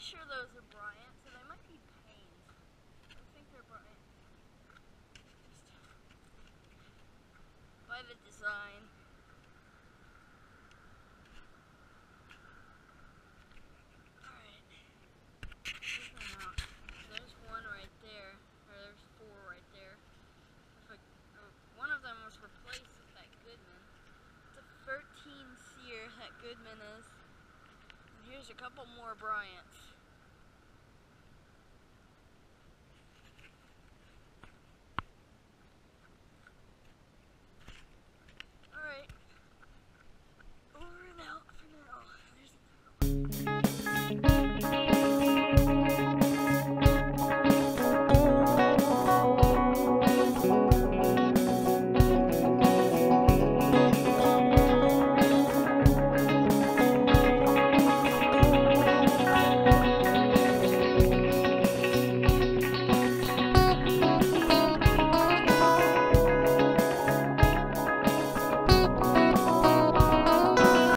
sure those are Bryant, so they might be Panes. I think they're Bryant. Just by the design. Alright. There's one right there. Or there's four right there. One of them was replaced with that Goodman. It's a 13 seer that Goodman is. And here's a couple more Bryants.